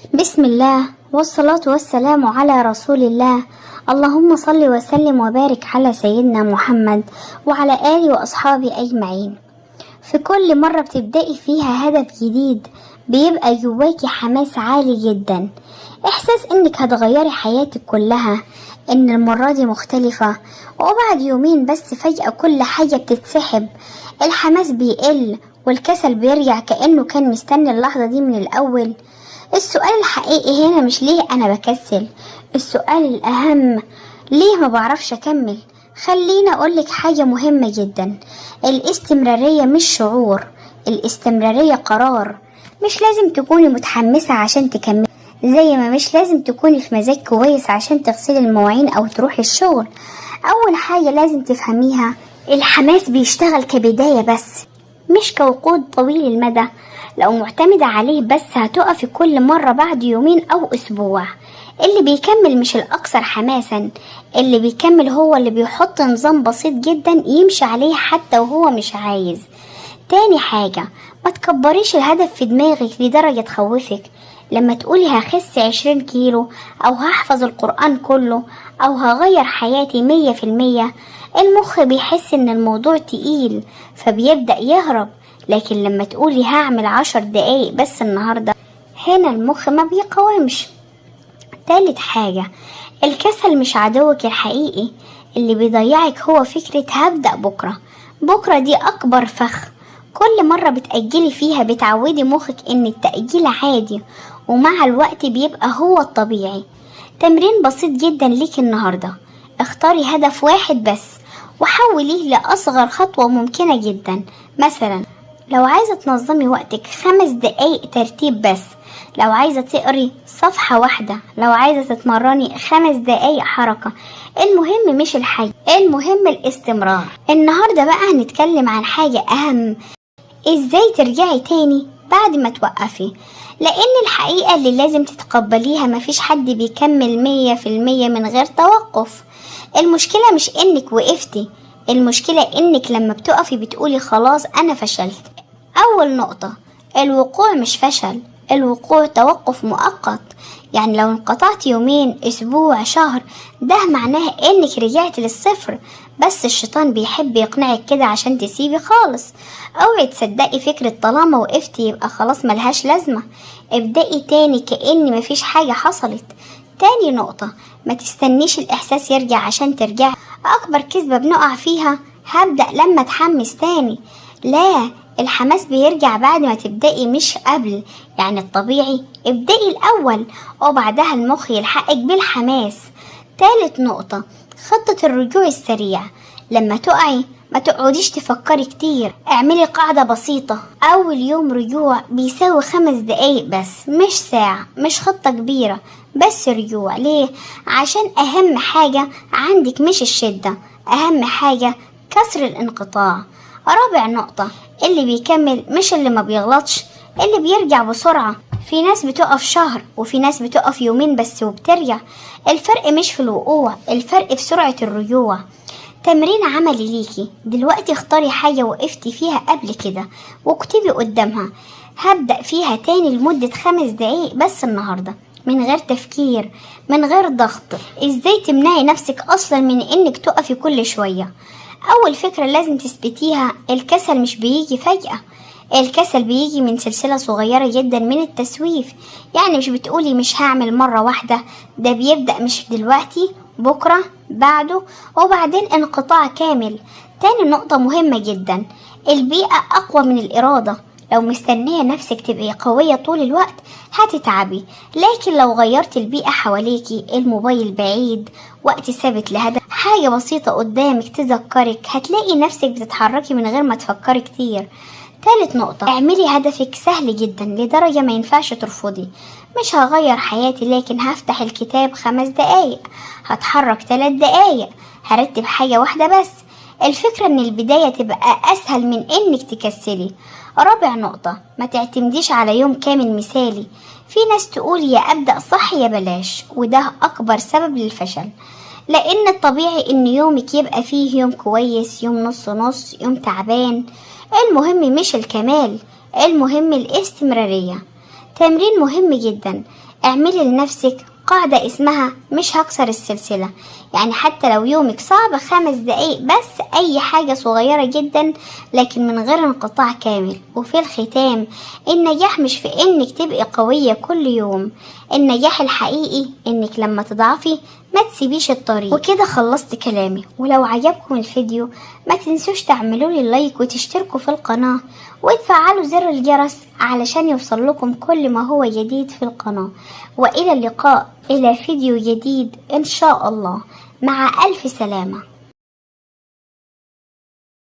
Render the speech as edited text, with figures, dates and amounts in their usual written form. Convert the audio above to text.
بسم الله والصلاة والسلام على رسول الله. اللهم صل وسلم وبارك على سيدنا محمد وعلى آله وأصحابه أجمعين. في كل مرة بتبدأي فيها هدف جديد بيبقى جواكي حماس عالي جدا، إحساس إنك هتغيري حياتك كلها، إن المرة دي مختلفة. وبعد يومين بس فجأة كل حاجة بتتسحب، الحماس بيقل والكسل بيرجع كأنه كان مستني اللحظة دي من الأول. السؤال الحقيقي هنا مش ليه أنا بكسل، السؤال الأهم ليه ما بعرفش أكمل. خليني أقولك حاجة مهمة جدا، الاستمرارية مش شعور، الاستمرارية قرار. مش لازم تكوني متحمسة عشان تكملي، زي ما مش لازم تكوني في مزاج كويس عشان تغسلي المواعين أو تروحي الشغل. أول حاجة لازم تفهميها، الحماس بيشتغل كبداية بس مش كوقود طويل المدى. لو معتمدة عليه بس هتقفي كل مرة بعد يومين أو أسبوع. اللي بيكمل مش الأكثر حماسا، اللي بيكمل هو اللي بيحط نظام بسيط جدا يمشي عليه حتى وهو مش عايز. تاني حاجة، ما تكبريش الهدف في دماغك لدرجة تخوفك. لما تقولي هخس 20 كيلو أو هحفظ القرآن كله أو هغير حياتي 100%، المخ بيحس إن الموضوع تقيل فبيبدأ يهرب. لكن لما تقولي هعمل 10 دقايق بس النهاردة، هنا المخ ما بيقاومش. تالت حاجة، الكسل مش عدوك الحقيقي، اللي بيضيعك هو فكرة هبدأ بكرة. بكرة دي أكبر فخ، كل مرة بتأجلي فيها بتعودي مخك إن التأجيل عادي، ومع الوقت بيبقى هو الطبيعي. تمرين بسيط جدا ليك النهاردة، اختاري هدف واحد بس وحوليه لأصغر خطوة ممكنة جدا. مثلا لو عايزة تنظمي وقتك 5 دقايق ترتيب بس، لو عايزة تقري صفحة واحدة، لو عايزة تتمرني 5 دقايق حركة. المهم مش الحاجة، المهم الاستمرار. النهاردة بقى هنتكلم عن حاجة أهم، ازاي ترجعي تاني بعد ما توقفي. لأن الحقيقة اللي لازم تتقبليها، مفيش حد بيكمل 100% من غير توقف. المشكلة مش انك وقفتي، المشكلة انك لما بتقفي بتقولي خلاص انا فشلت. اول نقطة، الوقوع مش فشل، الوقوع توقف مؤقت. يعني لو انقطعت يومين، اسبوع، شهر، ده معناه انك رجعت للصفر. بس الشيطان بيحب يقنعك كده عشان تسيبي خالص. اوعي تصدقي فكرة طالما وقفتي يبقى خلاص ملهاش لازمة. ابدأي تاني كأن مفيش حاجة حصلت. تاني نقطة، ما تستنيش الإحساس يرجع عشان ترجع. أكبر كذبة بنقع فيها، هبدأ لما اتحمس تاني. لا، الحماس بيرجع بعد ما تبدأي مش قبل. يعني الطبيعي ابدأي الأول وبعدها المخ يلحقك بالحماس. تالت نقطة، خطة الرجوع السريع. لما تقعي ما تقعديش تفكري كتير، اعملي قاعدة بسيطة، أول يوم رجوع بيساوي 5 دقايق بس، مش ساعة، مش خطة كبيرة، بس رجوع. ليه؟ عشان أهم حاجة عندك مش الشدة، أهم حاجة كسر الانقطاع. رابع نقطة، اللي بيكمل مش اللي ما بيغلطش، اللي بيرجع بسرعة. في ناس بتقف شهر وفي ناس بتقف يومين بس وبترجع. الفرق مش في الوقوع، الفرق في سرعة الرجوع. تمرين عملي ليكي دلوقتي، اختاري حاجة وقفتي فيها قبل كده واكتبي قدامها هبدأ فيها تاني لمدة 5 دقايق بس النهاردة، من غير تفكير، من غير ضغط. ازاي تمنعي نفسك اصلا من انك تقفي كل شوية؟ اول فكرة لازم تثبتيها، الكسل مش بيجي فجأة، الكسل بيجي من سلسلة صغيرة جدا من التسويف. يعني مش بتقولي مش هعمل مرة واحدة، ده بيبدأ مش دلوقتي، بكرة، بعده، وبعدين انقطاع كامل. تاني نقطة مهمة جدا، البيئة أقوى من الإرادة. لو مستنية نفسك تبقي قوية طول الوقت هتتعبي، لكن لو غيرت البيئة حواليكي، الموبايل بعيد، وقت ثابت لهدف، حاجة بسيطة قدامك تذكرك، هتلاقي نفسك بتتحركي من غير ما تفكري كتير. تالت نقطة، اعملي هدفك سهل جدا لدرجة ما ينفعش ترفضي. مش هغير حياتي لكن هفتح الكتاب 5 دقايق، هتحرك 3 دقايق، هرتب حاجة واحدة بس. الفكرة ان البداية تبقى اسهل من انك تكسلي. رابع نقطة، ما تعتمديش على يوم كامل مثالي. في ناس تقول يا ابدأ صح يا بلاش، وده اكبر سبب للفشل. لان الطبيعي ان يومك يبقى فيه يوم كويس، يوم نص نص، يوم تعبان. المهم مش الكمال، المهم الاستمرارية. تمرين مهم جدا. اعملي لنفسك قاعدة اسمها مش هكسر السلسلة، يعني حتى لو يومك صعب 5 دقايق بس، أي حاجة صغيرة جدا لكن من غير انقطاع كامل. وفي الختام، النجاح مش في إنك تبقي قوية كل يوم، النجاح الحقيقي إنك لما تضعفي ما تسيبيش الطريق. وكده خلصت كلامي، ولو عجبكم الفيديو ما تنسوش تعملوا لي لايك وتشتركوا في القناة وتفعلوا زر الجرس علشان يوصل لكم كل ما هو جديد في القناة. وإلى اللقاء إلى فيديو جديد إن شاء الله، مع ألف سلامة.